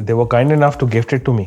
they were kind enough to gift it to me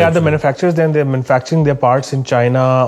are the manufacturers and they are manufacturing their parts in China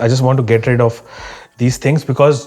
I just want to get rid of these things because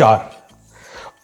4,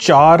4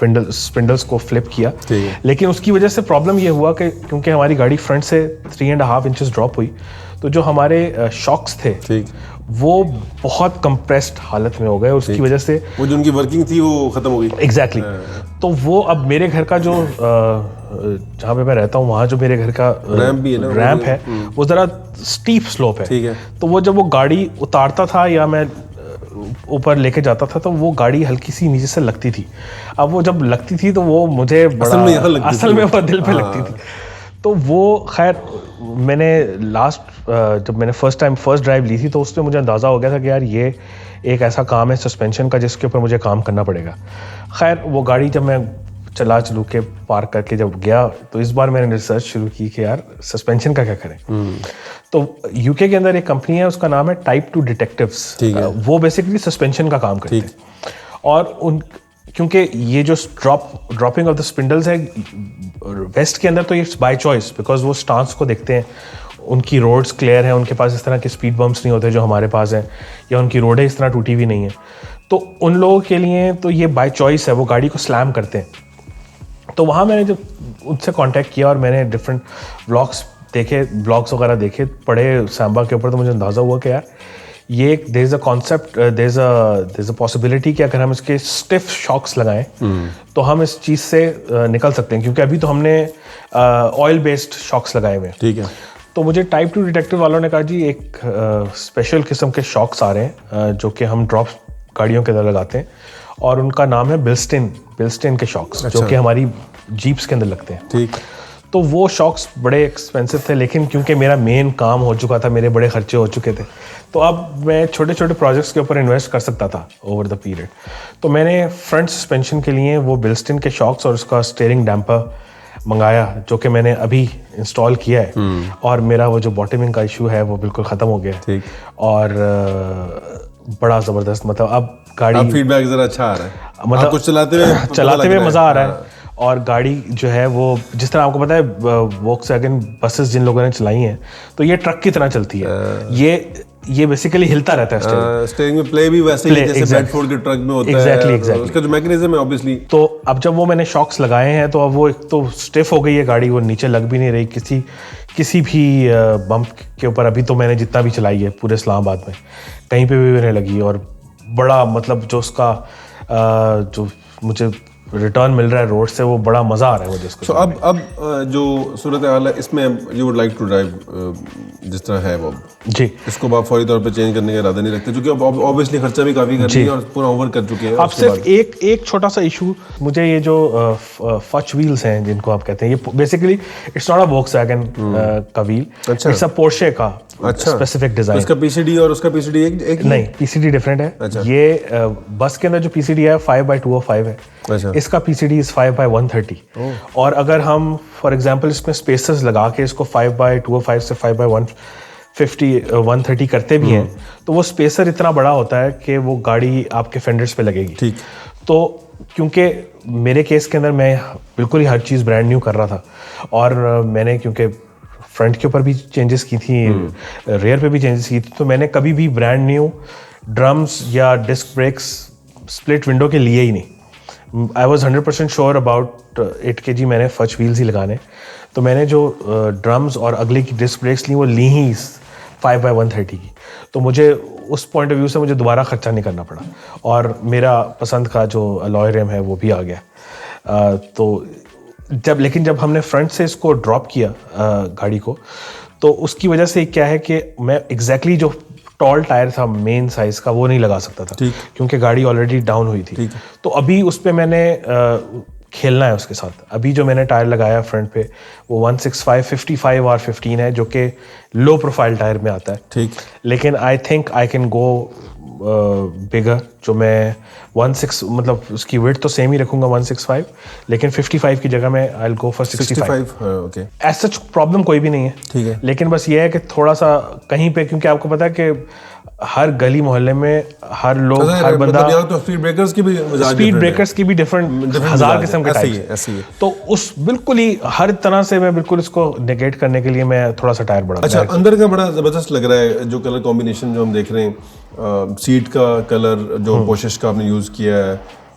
spindles को flip किया, लेकिन उसकी वजह से problem ये हुआ कि क्योंकि हमारी गाड़ी फ्रंट से 3.5 इंचेस ड्रॉप हुई, तो जो हमारे शॉक्स थे वो बहुत कंप्रेस्ड हालत में हो गए, उसकी वजह से वो जो उनकी वर्किंग थी वो खत्म हो गई। एग्जैक्टली तो वो अब मेरे घर का जो जहाँ पे मैं रहता हूँ वहाँ जो मेरे घर का रैंप है वो ज़रा स्टीप स्लोप है, तो वो जब वो गाड़ी उतारता था या मैं ऊपर लेके जाता था तो वो गाड़ी हल्की सी नीचे से लगती थी। अब वो जब लगती थी तो वो मुझे बड़ा असल में वो दिल पे लगती थी। तो वो खैर मैंने जब मैंने फर्स्ट ड्राइव ली थी तो उसमें मुझे अंदाज़ा हो गया था कि यार ये एक ऐसा काम है सस्पेंशन का जिसके ऊपर मुझे काम करना पड़ेगा। खैर वो गाड़ी जब मैं चलू के पार्क करके जब गया तो इस बार मैंने रिसर्च शुरू की कि यार सस्पेंशन का क्या करें। तो यूके के अंदर एक कंपनी है, उसका नाम है टाइप 2 डिटेक्टिव्स। वो बेसिकली सस्पेंशन का काम करते हैं, और क्योंकि ये जो ड्रॉपिंग ऑफ द स्पिंडल्स है वेस्ट के अंदर तो इट्स बाय चॉइस, बिकॉज वो स्टांस को देखते हैं, उनकी रोड्स क्लियर हैं, उनके पास इस तरह के स्पीड बम्प्स नहीं होते जो हमारे पास हैं, या उनकी रोडें इस तरह टूटी हुई नहीं है, तो उन लोगों के लिए तो ये बाय चॉइस है, वो गाड़ी को स्लैम करते हैं। तो वहाँ मैंने जब उनसे कांटेक्ट किया और मैंने डिफरेंट ब्लॉग्स वगैरह देखे, पढ़े सैम्बा के ऊपर, तो मुझे अंदाज़ा हुआ कि यार ये there is a concept, there is a possibility कि अगर हम इसके स्टिफ शॉक्स लगाएं तो हम इस चीज़ से निकल सकते हैं, क्योंकि अभी तो हमने ऑयल बेस्ड शॉक्स लगाए हुए हैं। ठीक है। तो मुझे टाइप 2 डिटेक्टिव वालों ने कहा जी एक स्पेशल किस्म के शॉक्स आ रहे हैं जो कि हम ड्रॉप गाड़ियों के अंदर लगाते हैं, और उनका नाम है बिल्स्टेन के शॉक्स। जो कि हमारी जीप्स के अंदर लगते हैं। ठीक। तो वो शॉक्स बड़े एक्सपेंसिव थे, लेकिन क्योंकि मेरा मेन काम हो चुका था, मेरे बड़े खर्चे हो चुके थे, तो अब मैं छोटे छोटे प्रोजेक्ट्स के ऊपर इन्वेस्ट कर सकता था ओवर द पीरियड। तो मैंने फ्रंट सस्पेंशन के लिए वो बिल्स्टेन के शॉक्स और उसका स्टीयरिंग डैम्पर मंगाया, जो कि मैंने अभी इंस्टॉल किया है, और मेरा वो जो बॉटमिंग का इशू है वो बिल्कुल ख़त्म हो गया है। और बड़ा ज़बरदस्त, मतलब अब गाड़ी फीडबैक ज़रा अच्छा आ रहा है, मतलब कुछ चलाते हुए मज़ा आ रहा है। और गाड़ी जो है वो जिस तरह आपको पता है वोक्सवैगन बसेस जिन लोगों ने चलाई हैं, तो ये ट्रक की तरह चलती है, ये बेसिकली हिलता रहता है। स्टीयरिंग में प्ले भी वैसे ही जैसे बेडफोर्ड के ट्रक में होता है। एग्जैक्टली उसका जो मैकेनिज्म है ऑब्वियसली। तो अब जब वो मैंने शॉक्स लगाए हैं तो अब वो एक तो स्टिफ हो गई है गाड़ी, वो नीचे लग भी नहीं रही किसी भी बम्प के ऊपर। अभी तो मैंने जितना भी चलाई है पूरे इस्लामाबाद में कहीं पे भी नहीं लगी, और बड़ा मतलब जो उसका जो मुझे रिटर्न मिल रहा है रोड से, वो बड़ा मज़ा आ रहा है मुझे इसको। So, अब जो सूरत हाल है इसमें you would like to drive जिस तरह है वो जी, इसको आप फौरी तौर पे चेंज करने का इरादा नहीं रखते, क्योंकि अब ऑब्वियसली खर्चा भी काफ़ी कर लिया और पूरा ओवर कर चुके हैं। अब सिर्फ एक छोटा सा इशू, मुझे ये जो फच व्हील्स हैं जिनको आप कहते हैं, ये basically it's not a Volkswagen का व्हील, इट्स अ पोर्शे का स्पेसिफिक डिजाइन। उसका पीसीडी और उसका पीसीडी एक नहीं, पीसीडी डिफरेंट है। ये बस के अंदर जो पीसीडी है 5/205 है, इसका पीसीडी इज 5/130। और अगर हम फॉर एग्जांपल इसमें स्पेसेस लगा के इसको 5/205 से 5/130 करते भी हैं, तो वो स्पेसर इतना बड़ा होता है कि वो गाड़ी आपके फेंडर्स पे लगेगी। ठीक। तो क्योंकि मेरे केस के अंदर मैं बिल्कुल ही हर चीज़ ब्रांड न्यू कर रहा था, और मैंने क्योंकि फ्रंट के ऊपर भी चेंजेस की थी, रेयर पे भी चेंजेस की थी, तो मैंने कभी भी ब्रांड न्यू ड्रम्स या डिस्क ब्रेक्स स्प्लिट विंडो के लिए ही नहीं। I was 100% sure about it के जी मैंने फच व्हील्स ही लगाने। तो मैंने जो ड्रम्स और अगले की डिस्क ब्रेक्स ली वो ली ही 5/130 की। तो मुझे उस पॉइंट ऑफ व्यू से मुझे दोबारा खर्चा नहीं करना पड़ा, और मेरा पसंद का जो अलॉय रिम है वो भी आ गया। तो लेकिन जब हमने फ्रंट से इसको ड्रॉप किया गाड़ी को, तो उसकी वजह से क्या है कि मैं एग्जैक्टली जो टॉल टायर था मेन साइज का वो नहीं लगा सकता था, क्योंकि गाड़ी ऑलरेडी डाउन हुई थी। तो अभी उस पर मैंने खेलना है उसके साथ। अभी जो मैंने टायर लगाया फ्रंट पे वो 165, 55 और 15 है, जो कि लो प्रोफाइल टायर में आता है। ठीक। लेकिन I think I can go बिगर, जो मैं 16 मतलब उसकी वेट तो सेम ही रखूंगा 165, लेकिन 55 की जगह मैं I will go for 65। Okay. As such problem कोई भी नहीं है। ठीक है। लेकिन बस ये है कि थोड़ा सा कहीं पे, क्योंकि आपको पता है कि हर गली मोहल्ले में हर लोग हर बंदा तो स्पीड ब्रेकर्स की भी डिफरेंट 1000 किस्म के टाइप्स हैं। तो उस बिल्कुल ही हर तरह से मैं बिल्कुल इसको नेगेट करने के लिए मैं थोड़ा सा टायर बढ़ा। अच्छा, अंदर का बड़ा जबरदस्त लग रहा है जो कलर कॉम्बिनेशन जो हम देख रहे हैं, सीट का कलर जो पोर्शे का आपने यूज़ किया है,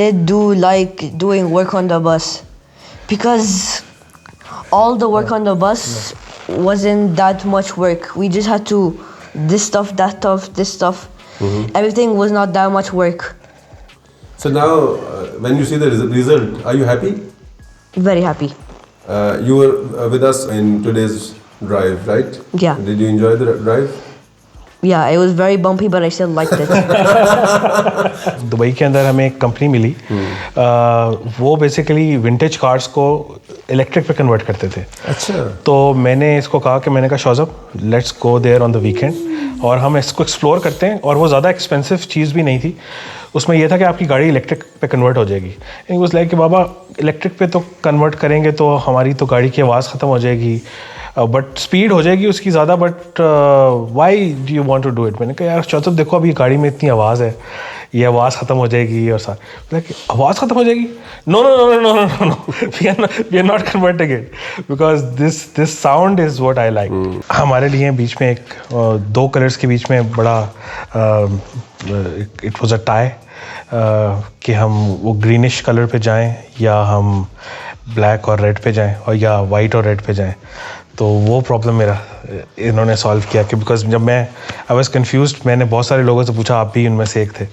did do like doing work on the bus because all the work on the bus wasn't that much work. We just had to this stuff, that stuff, this stuff. Everything was not that much work. So now, when you see the result, are you happy? Very happy. You were with us in today's drive, right? Yeah. Did you enjoy the drive? Yeah, it was very bumpy, but I still liked it. Dubai के अंदर हमें एक company मिली, वो basically vintage cars को electric पे convert करते थे. अच्छा. तो मैंने इसको कहा कि मैंने कहा Shauzab let's go there on the weekend और हम इसको एक्सप्लोर करते हैं. और वो ज़्यादा एक्सपेंसिव चीज़ भी नहीं थी. उसमें यह था कि आपकी गाड़ी इलेक्ट्रिक पे कन्वर्ट हो जाएगी. एंड वाज लाइक कि बाबा इलेक्ट्रिक पे तो कन्वर्ट करेंगे तो हमारी तो गाड़ी की आवाज़ ख़त्म हो जाएगी, बट स्पीड हो जाएगी उसकी ज़्यादा, but why do you want to do it. मैंने कहा यार शौज़ब देखो अभी गाड़ी में इतनी आवाज़ है, ये आवाज़ ख़त्म हो जाएगी. और सारा आवाज़ ख़त्म हो जाएगी. No no no no no no we are not converting it because this sound is what I like. हमारे लिए बीच में एक दो कलर्स के बीच में बड़ा इट वाज अ टाई कि हम वो ग्रीनिश कलर पे जाएं या हम ब्लैक और रेड पे जाएं और या वाइट और रेड पे जाएं. तो वो प्रॉब्लम मेरा इन्होंने सॉल्व किया कि बिकॉज जब मैं आई वाज कंफ्यूज्ड, मैंने बहुत सारे लोगों से पूछा, आप भी उनमें से एक थे,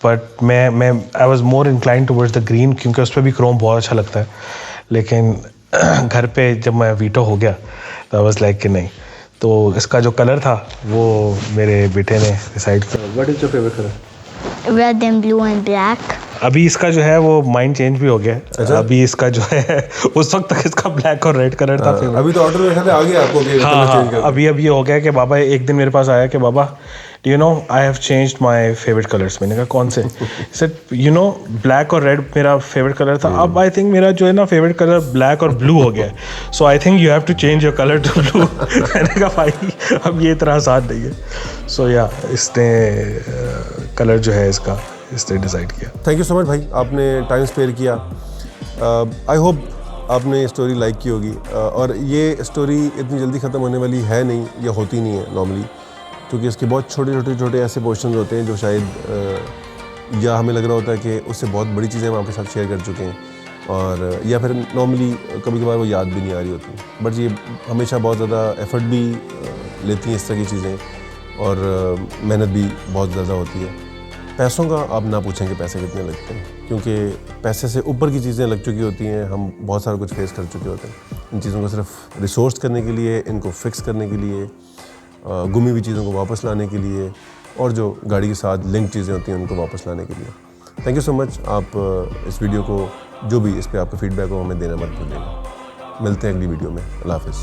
बट मैं I was more incline towards the green क्योंकि उस पर भी क्रोम बहुत अच्छा लगता है. लेकिन घर पे जब मैं वीटो हो गया तो आई वाज लाइक कि नहीं. तो इसका जो कलर था वो मेरे बेटे ने डिसाइड किया. What is your favourite colour? Red and blue and black. अभी इसका जो है वो माइंड चेंज भी हो गया है. अच्छा? अभी इसका जो है उस वक्त तक इसका ब्लैक और रेड कलर था. अभी तो ऑर्डर में आ गया आपको कि हाँ, चेंज कर. अभी ये हो गया कि बाबा एक दिन मेरे पास आया कि बाबा you know I have changed my favourite colours. मैंने कहा कौन से? सर यू नो ब्लैक और रेड मेरा फेवरेट कलर था, अब आई थिंक मेरा जो है ना फेवरेट कलर ब्लैक और ब्लू हो गया है, so I think you have to change your colour to blue. मैंने कहा भाई अब ये इतना आसान नहीं है. सो या इसने कलर जो है इसका इसने डिसाइड किया. थैंक यू सो मच भाई, आपने टाइम स्पेयर किया. आई होप आपने स्टोरी लाइक की होगी. और ये स्टोरी इतनी जल्दी ख़त्म होने वाली है नहीं, या होती नहीं है नॉर्मली, क्योंकि इसके बहुत छोटे ऐसे पोर्शंस होते हैं जो शायद या हमें लग रहा होता है कि उससे बहुत बड़ी चीज़ें हम आपके साथ शेयर कर चुके हैं, और या फिर नॉर्मली कभी कभार वो याद भी नहीं आ रही होती. बट ये हमेशा बहुत ज़्यादा एफर्ट भी लेती हैं इस तरह की चीज़ें, और मेहनत भी बहुत ज़्यादा होती है. पैसों का आप ना पूछें कि पैसे कितने लगते हैं, क्योंकि पैसे से ऊपर की चीज़ें लग चुकी होती हैं. हम बहुत सारा कुछ फेस कर चुके होते हैं. इन चीज़ों को सिर्फ रिसोर्स करने के लिए, इनको फिक्स करने के लिए, गुमी हुई चीज़ों को वापस लाने के लिए, और जो गाड़ी के साथ लिंक चीज़ें होती हैं उनको वापस लाने के लिए. Thank you so much. आप इस वीडियो को जो भी इस पर आपका फीडबैक हो हमें देना मत भूलिएगा. मिलते हैं अगली वीडियो में. अल्लाह हाफ़िज़.